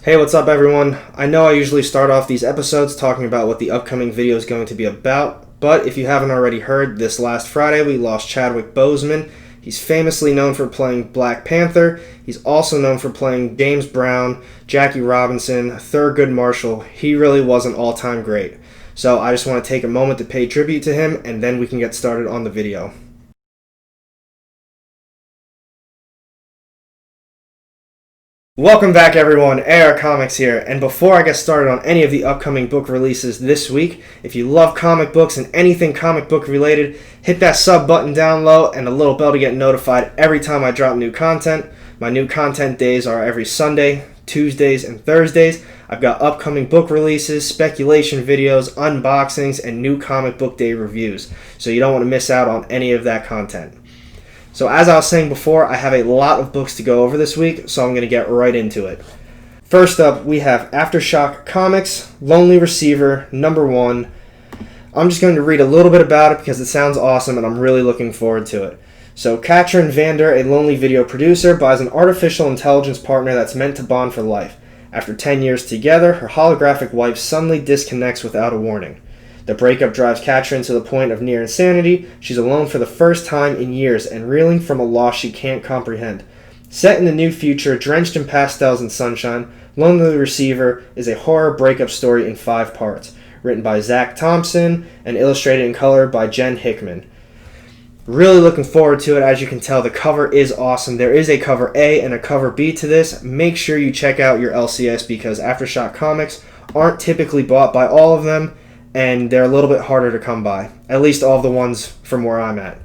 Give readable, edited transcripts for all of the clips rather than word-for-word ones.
Hey, what's up everyone? I know I usually start off these episodes talking about what the upcoming video is going to be about, but if you haven't already heard, this last Friday we lost Chadwick Boseman. He's famously known for playing Black Panther. He's also known for playing James Brown, Jackie Robinson, Thurgood Marshall. He really was an all-time great. So I just want to take a moment to pay tribute to him, and then we can get started on the video. Welcome back everyone, AR Comics here, and before I get started on any of the upcoming book releases this week, if you love comic books and anything comic book related, hit that sub button down low and the little bell to get notified every time I drop new content. My new content days are every Sunday, Tuesdays, and Thursdays. I've got upcoming book releases, speculation videos, unboxings, and new comic book day reviews, so you don't want to miss out on any of that content. So as I was saying before, I have a lot of books to go over this week, so I'm going to get right into it. First up, we have Aftershock Comics, Lonely Receiver, #1. I'm just going to read a little bit about it because it sounds awesome and I'm really looking forward to it. So Katrin Vander, a lonely video producer, buys an artificial intelligence partner that's meant to bond for life. After 10 years together, her holographic wife suddenly disconnects without a warning. The breakup drives Katrin to the point of near insanity. She's alone for the first time in years and reeling from a loss she can't comprehend. Set in the new future, drenched in pastels and sunshine, Lonely Receiver is a horror breakup story in 5 parts, written by Zach Thompson and illustrated in color by Jen Hickman. Really looking forward to it. As you can tell, the cover is awesome. There is a cover A and a cover B to this. Make sure you check out your LCS because Aftershock Comics aren't typically bought by all of them, and they're a little bit harder to come by. At least all the ones from where I'm at.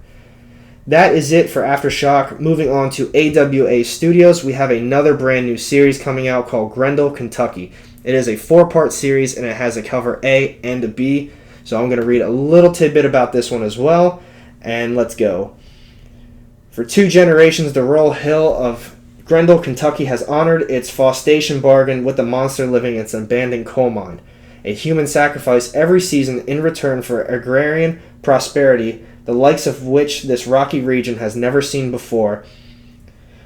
That is it for Aftershock. Moving on to AWA Studios, we have another brand new series coming out called Grendel, Kentucky. It is a 4-part series and it has a cover A and a B. So I'm going to read a little tidbit about this one as well. And let's go. For 2 generations, the rural hill of Grendel, Kentucky has honored its forestation bargain with the monster living in its abandoned coal mine. A human sacrifice every season in return for agrarian prosperity, the likes of which this rocky region has never seen before.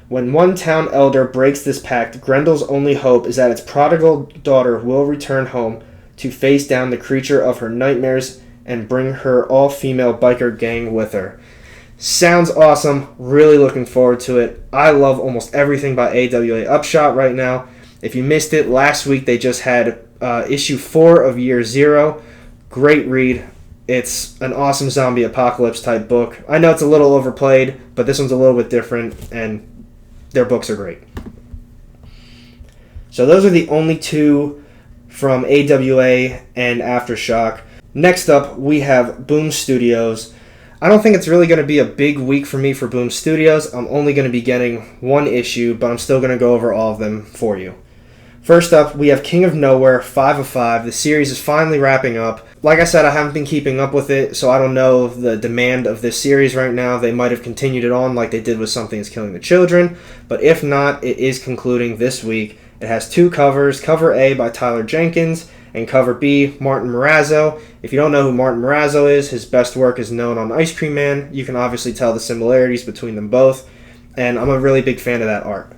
When one town elder breaks this pact, Grendel's only hope is that its prodigal daughter will return home to face down the creature of her nightmares and bring her all-female biker gang with her. Sounds awesome. Really looking forward to it. I love almost everything by AWA Upshot right now. If you missed it, last week they just had issue 4 of Year Zero. Great read. It's an awesome zombie apocalypse type book. I know it's a little overplayed, but this one's a little bit different, and their books are great. So those are the only 2 from AWA and Aftershock. Next up, we have Boom Studios. I don't think it's really going to be a big week for me for Boom Studios. I'm only going to be getting 1 issue, but I'm still going to go over all of them for you. First up, we have King of Nowhere, 5 of 5. The series is finally wrapping up. Like I said, I haven't been keeping up with it, so I don't know the demand of this series right now. They might have continued it on like they did with Something is Killing the Children, but if not, it is concluding this week. It has 2 covers, cover A by Tyler Jenkins, and cover B, Martin Morazzo. If you don't know who Martin Morazzo is, his best work is known on Ice Cream Man. You can obviously tell the similarities between them both, and I'm a really big fan of that art.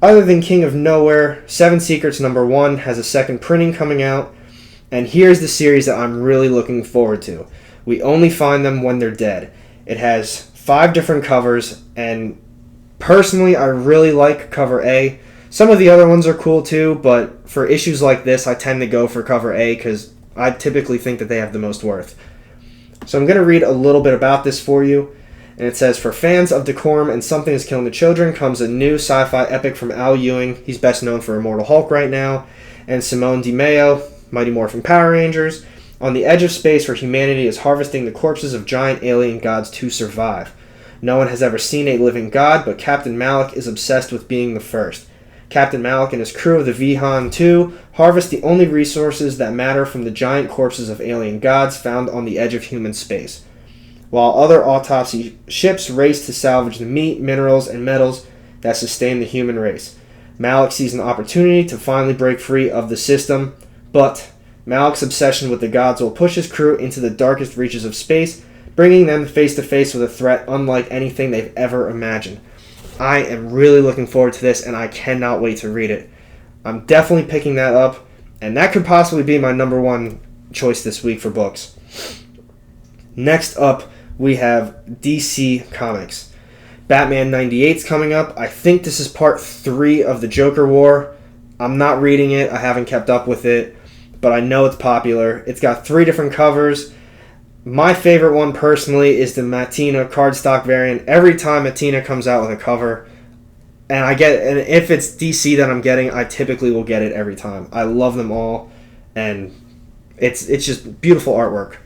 Other than King of Nowhere, 7 Secrets #1 has a second printing coming out, and here's the series that I'm really looking forward to. We Only Find Them When They're Dead. It has 5 different covers, and personally I really like cover A. Some of the other ones are cool too, but for issues like this I tend to go for cover A because I typically think that they have the most worth. So I'm going to read a little bit about this for you. And it says, for fans of Decorum and Something is Killing the Children comes a new sci-fi epic from Al Ewing. He's best known for Immortal Hulk right now. And Simone DiMeo, Mighty Morphin Power Rangers. On the edge of space where humanity is harvesting the corpses of giant alien gods to survive. No one has ever seen a living god, but Captain Malik is obsessed with being the first. Captain Malik and his crew of the Vihan 2 harvest the only resources that matter from the giant corpses of alien gods found on the edge of human space. While other autopsy ships race to salvage the meat, minerals, and metals that sustain the human race. Malik sees an opportunity to finally break free of the system, but Malik's obsession with the gods will push his crew into the darkest reaches of space, bringing them face to face with a threat unlike anything they've ever imagined. I am really looking forward to this, and I cannot wait to read it. I'm definitely picking that up, and that could possibly be my number one choice this week for books. Next up, we have DC Comics. Batman 98's coming up. I think this is part 3 of the Joker War. I'm not reading it. I haven't kept up with it, but I know it's popular. It's got 3 different covers. My favorite one personally is the Mattina cardstock variant. Every time Mattina comes out with a cover, and if it's DC that I'm getting, I typically will get it every time. I love them all, and it's just beautiful artwork.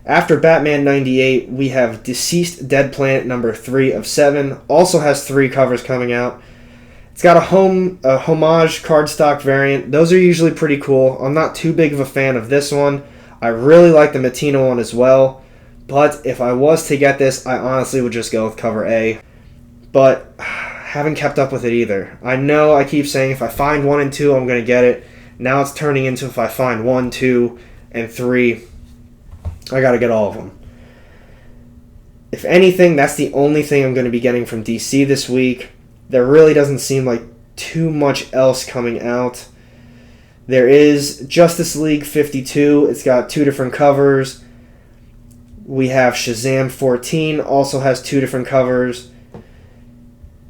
After Batman 98, we have Deceased Dead Planet number 3 of 7. Also has 3 covers coming out. It's got a homage cardstock variant. Those are usually pretty cool. I'm not too big of a fan of this one. I really like the Mattina one as well. But if I was to get this, I honestly would just go with cover A. But haven't kept up with it either. I know I keep saying if I find 1 and 2, I'm going to get it. Now it's turning into if I find 1, 2, and 3, I got to get all of them. If anything, that's the only thing I'm going to be getting from DC this week. There really doesn't seem like too much else coming out. There is Justice League 52. It's got 2 different covers. We have Shazam 14. Also has 2 different covers.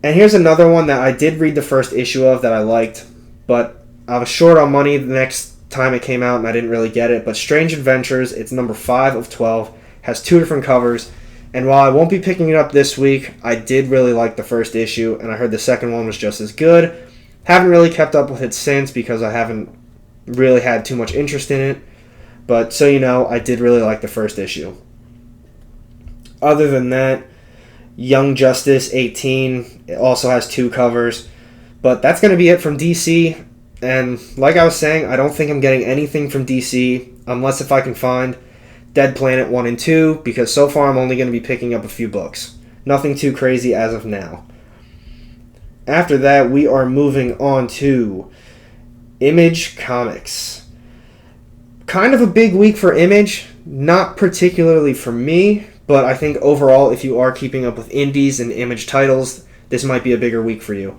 And here's another one that I did read the first issue of that I liked, but I was short on money the next time it came out and I didn't really get it. But Strange Adventures, it's number 5 of 12, has 2 different covers. And while I won't be picking it up this week, I did really like the first issue, and I heard the second one was just as good. Haven't really kept up with it since because I haven't really had too much interest in it. But so you know, I did really like the first issue. Other than that, Young Justice 18 it also has 2 covers. But that's going to be it from DC. And like I was saying, I don't think I'm getting anything from DC unless if I can find Dead Planet 1 and 2, because so far I'm only going to be picking up a few books. Nothing too crazy as of now. After that, we are moving on to Image Comics. Kind of a big week for Image, not particularly for me, but I think overall if you are keeping up with indies and Image titles, this might be a bigger week for you.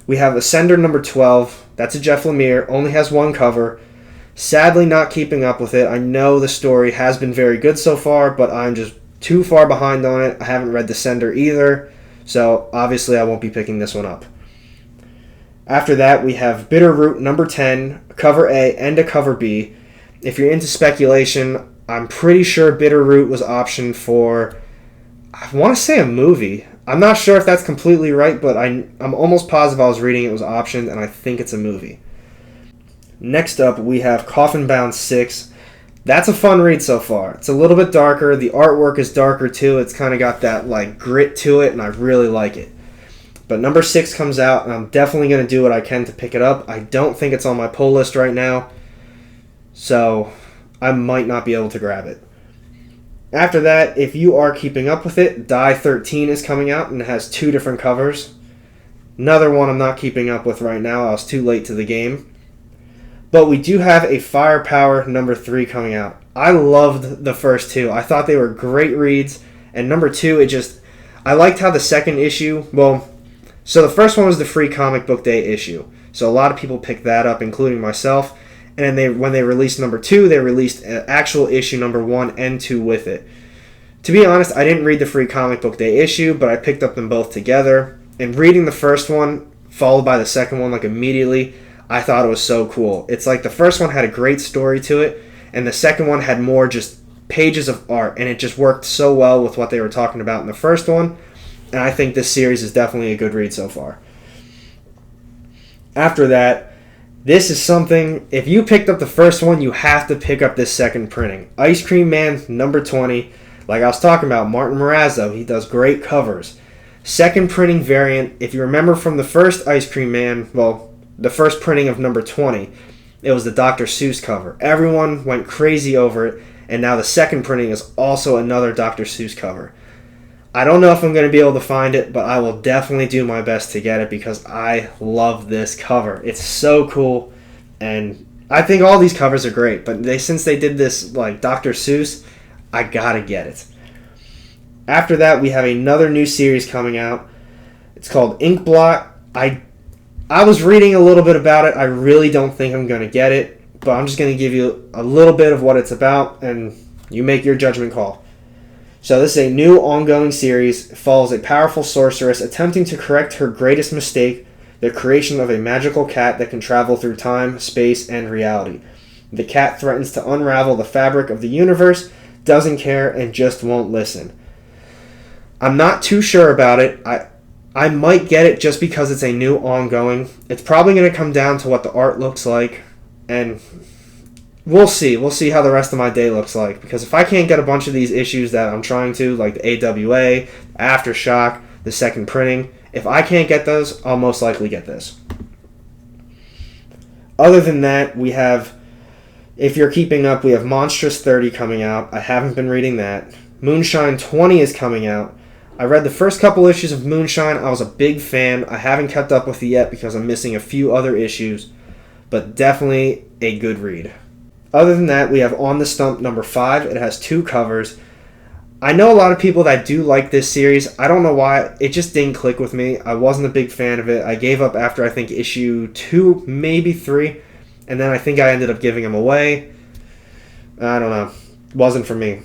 We have Ascender number 12. That's a Jeff Lemire. Only has 1 cover. Sadly not keeping up with it. I know the story has been very good so far, but I'm just too far behind on it. I haven't read Descender either, so obviously I won't be picking this one up. After that, we have Bitterroot number 10, a cover A and a cover B. If you're into speculation, I'm pretty sure Bitterroot was optioned for, I want to say a movie. I'm not sure if that's completely right, but I'm almost positive I was reading it was optioned, and I think it's a movie. Next up, we have Coffin Bound 6. That's a fun read so far. It's a little bit darker. The artwork is darker too. It's kind of got that like grit to it, and I really like it. But number 6 comes out, and I'm definitely going to do what I can to pick it up. I don't think it's on my pull list right now, so I might not be able to grab it. After that, if you are keeping up with it, Die 13 is coming out, and it has 2 different covers. Another one I'm not keeping up with right now. I was too late to the game. But we do have a Firepower number 3 coming out. I loved the first 2. I thought they were great reads. And number 2, I liked how the second issue, so the first one was the free comic book day issue. So a lot of people picked that up, including myself. And then when they released number 2, they released an actual issue number 1 and 2 with it. To be honest, I didn't read the free comic book day issue, but I picked up them both together. And reading the first one, followed by the second one like immediately, I thought it was so cool. It's like the first one had a great story to it, and the second one had more just pages of art, and it just worked so well with what they were talking about in the first one, and I think this series is definitely a good read so far. After that, this is something, if you picked up the first one, you have to pick up this second printing. Ice Cream Man number 20, like I was talking about, Martin Morazzo, he does great covers. Second printing variant, if you remember from the first Ice Cream Man, the first printing of number 20, it was the Dr. Seuss cover. Everyone went crazy over it, and now the second printing is also another Dr. Seuss cover. I don't know if I'm going to be able to find it, but I will definitely do my best to get it because I love this cover. It's so cool, and I think all these covers are great, but since they did this like Dr. Seuss, I gotta get it. After that, we have another new series coming out. It's called Inkblot. I was reading a little bit about it. I really don't think I'm going to get it, but I'm just going to give you a little bit of what it's about, and you make your judgment call. So this is a new ongoing series. It follows a powerful sorceress attempting to correct her greatest mistake, the creation of a magical cat that can travel through time, space, and reality. The cat threatens to unravel the fabric of the universe, doesn't care, and just won't listen. I'm not too sure about it. I might get it just because it's a new ongoing. It's probably going to come down to what the art looks like, and we'll see. We'll see how the rest of my day looks like, because if I can't get a bunch of these issues that I'm trying to, like the AWA, Aftershock, the second printing, if I can't get those, I'll most likely get this. Other than that, we have, if you're keeping up, we have Monstrous 30 coming out. I haven't been reading that. Moonshine 20 is coming out. I read the first couple issues of Moonshine. I was a big fan. I haven't kept up with it yet because I'm missing a few other issues, but definitely a good read. Other than that, we have On the Stump number 5. It has 2 covers. I know a lot of people that do like this series. I don't know why. It just didn't click with me. I wasn't a big fan of it. I gave up after, I think, issue 2, maybe 3. And then I think I ended up giving them away. I don't know. Wasn't for me.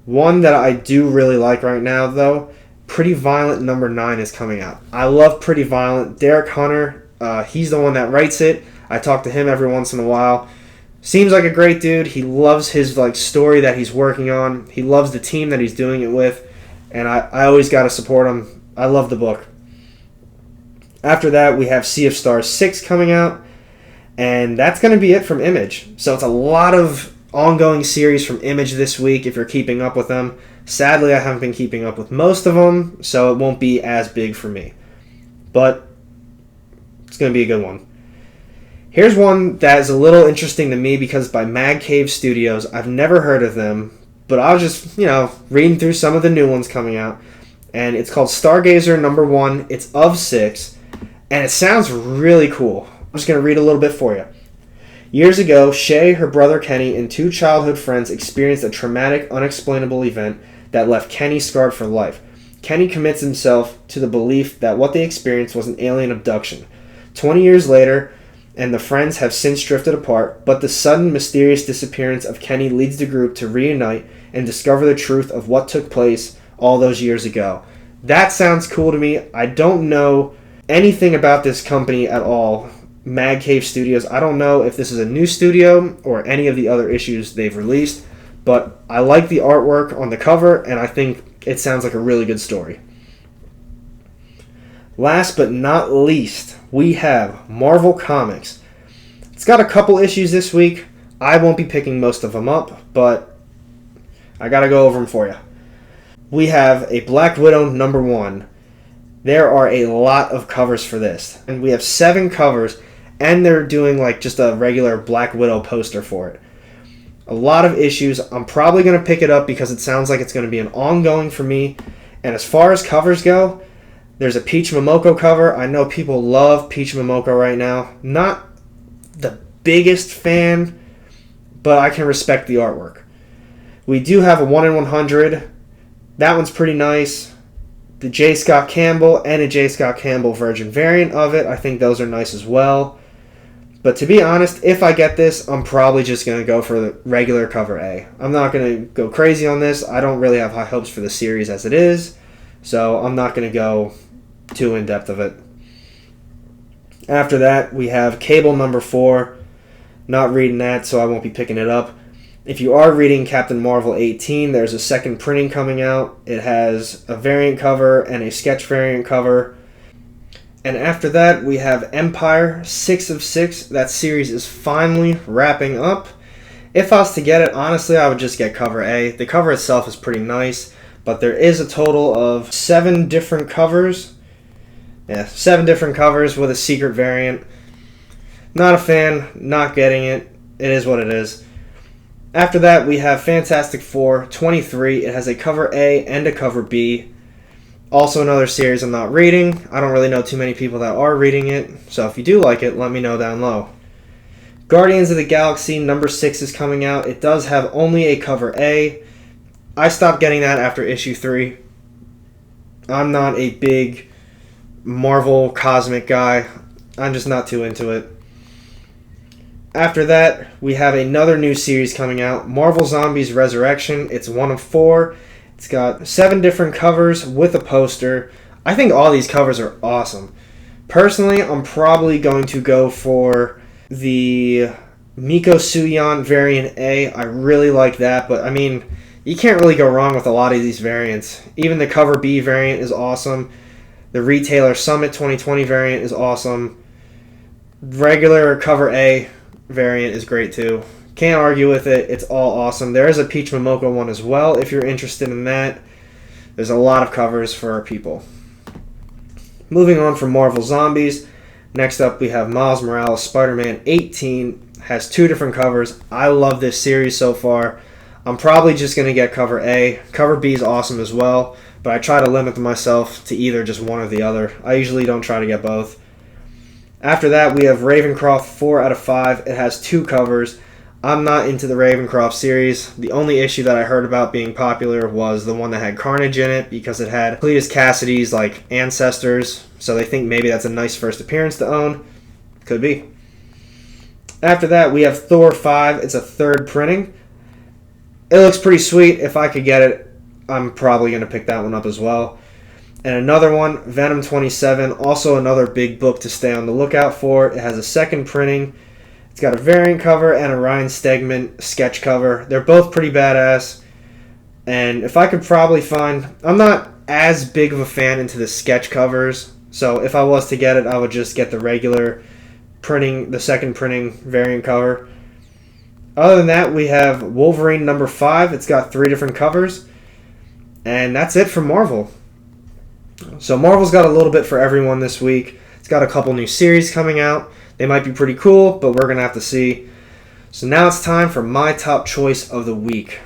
One that I do really like right now, though, Pretty Violent number 9 is coming out. I love Pretty Violent. Derek Hunter, he's the one that writes it. I talk to him every once in a while. Seems like a great dude. He loves his story that he's working on. He loves the team that he's doing it with. And I always got to support him. I love the book. After that, we have Sea of Stars 6 coming out. And that's going to be it from Image. So it's a lot of ongoing series from Image this week if you're keeping up with them. Sadly, I haven't been keeping up with most of them, so it won't be as big for me. But it's going to be a good one. Here's one that is a little interesting to me because by Mag Cave Studios. I've never heard of them, but I was just, reading through some of the new ones coming out. And it's called Stargazer number 1. It's of 6, and it sounds really cool. I'm just going to read a little bit for you. Years ago, Shay, her brother Kenny, and 2 childhood friends experienced a traumatic, unexplainable event that left Kenny scarred for life. Kenny commits himself to the belief that what they experienced was an alien abduction. 20 years later, and the friends have since drifted apart, but the sudden, mysterious disappearance of Kenny leads the group to reunite and discover the truth of what took place all those years ago. That sounds cool to me. I don't know anything about this company at all, Mag Cave Studios. I don't know if this is a new studio or any of the other issues they've released, but I like the artwork on the cover, and I think it sounds like a really good story. Last but not least, we have Marvel Comics. It's got a couple issues this week. I won't be picking most of them up, but I gotta go over them for you. We have a Black Widow number 1. There are a lot of covers for this, and we have 7 covers, and they're doing just a regular Black Widow poster for it. A lot of issues. I'm probably going to pick it up because it sounds like it's going to be an ongoing for me. And as far as covers go, there's a Peach Momoko cover. I know people love Peach Momoko right now. Not the biggest fan, but I can respect the artwork. We do have a 1 in 100. That one's pretty nice. The J. Scott Campbell and a J. Scott Campbell Virgin variant of it. I think those are nice as well. But to be honest, if I get this, I'm probably just going to go for the regular cover A. I'm not going to go crazy on this. I don't really have high hopes for the series as it is. So I'm not going to go too in-depth of it. After that, we have Cable number 4. Not reading that, so I won't be picking it up. If you are reading Captain Marvel 18, there's a second printing coming out. It has a variant cover and a sketch variant cover. And after that, we have Empire 6 of 6. That series is finally wrapping up. If I was to get it, honestly, I would just get cover A. The cover itself is pretty nice, but there is a total of 7 different covers. Yeah, 7 different covers with a secret variant. Not a fan, not getting it. It is what it is. After that, we have Fantastic Four 23. It has a cover A and a cover B. Also another series I'm not reading. I don't really know too many people that are reading it, so if you do like it, let me know down low. Guardians of the Galaxy number 6 is coming out. It does have only a cover A. I stopped getting that after issue 3. I'm not a big Marvel cosmic guy. I'm just not too into it. After that, we have another new series coming out, Marvel Zombies Resurrection. It's 1 of 4. It's got 7 different covers with a poster. I think all these covers are awesome. Personally, I'm probably going to go for the Miko Suyon variant A. I really like that, but I mean, you can't really go wrong with a lot of these variants. Even the cover B variant is awesome. The Retailer Summit 2020 variant is awesome. Regular cover A variant is great too. Can't argue with it. It's all awesome. There is a Peach Momoko one as well if you're interested in that. There's a lot of covers for our people. Moving on from Marvel Zombies, next up we have Miles Morales Spider-Man 18. Has 2 different covers. I love this series so far. I'm probably just going to get cover A. Cover B is awesome as well, but I try to limit myself to either just one or the other. I usually don't try to get both. After that, we have Ravencroft 4 out of 5. It has 2 covers. I'm not into the Ravencroft series. The only issue that I heard about being popular was the one that had Carnage in it because it had Cletus Cassidy's ancestors, so they think maybe that's a nice first appearance to own. Could be. After that, we have Thor 5. It's a 3rd printing. It looks pretty sweet. If I could get it, I'm probably going to pick that one up as well. And another one, Venom 27. Also another big book to stay on the lookout for. It has a 2nd printing. It's got a variant cover and a Ryan Stegman sketch cover. They're both pretty badass. And if I could probably find... I'm not as big of a fan into the sketch covers. So if I was to get it, I would just get the regular printing, the 2nd printing variant cover. Other than that, we have Wolverine number 5. It's got 3 different covers. And that's it for Marvel. So Marvel's got a little bit for everyone this week. It's got a couple new series coming out. They might be pretty cool, but we're going to have to see. So now it's time for my top choice of the week.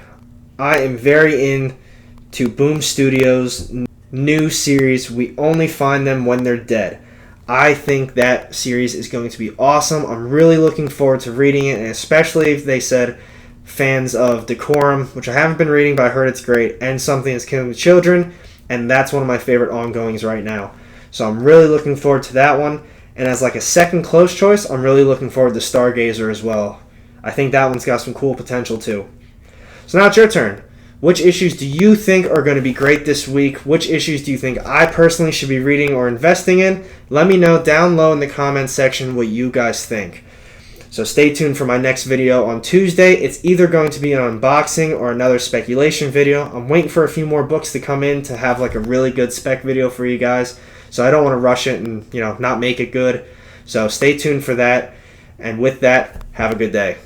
I am very into Boom Studios' new series, We Only Find Them When They're Dead. I think that series is going to be awesome. I'm really looking forward to reading it, and especially if they said fans of Decorum, which I haven't been reading, but I heard it's great, and Something Is Killing the Children, and that's one of my favorite ongoings right now. So I'm really looking forward to that one, and as a second close choice, I'm really looking forward to Stargazer as well. I think that one's got some cool potential too. So now it's your turn. Which issues do you think are going to be great this week? Which issues do you think I personally should be reading or investing in? Let me know down low in the comments section what you guys think. So stay tuned for my next video on Tuesday. It's either going to be an unboxing or another speculation video. I'm waiting for a few more books to come in to have a really good spec video for you guys. So I don't want to rush it and not make it good. So stay tuned for that. And with that, have a good day.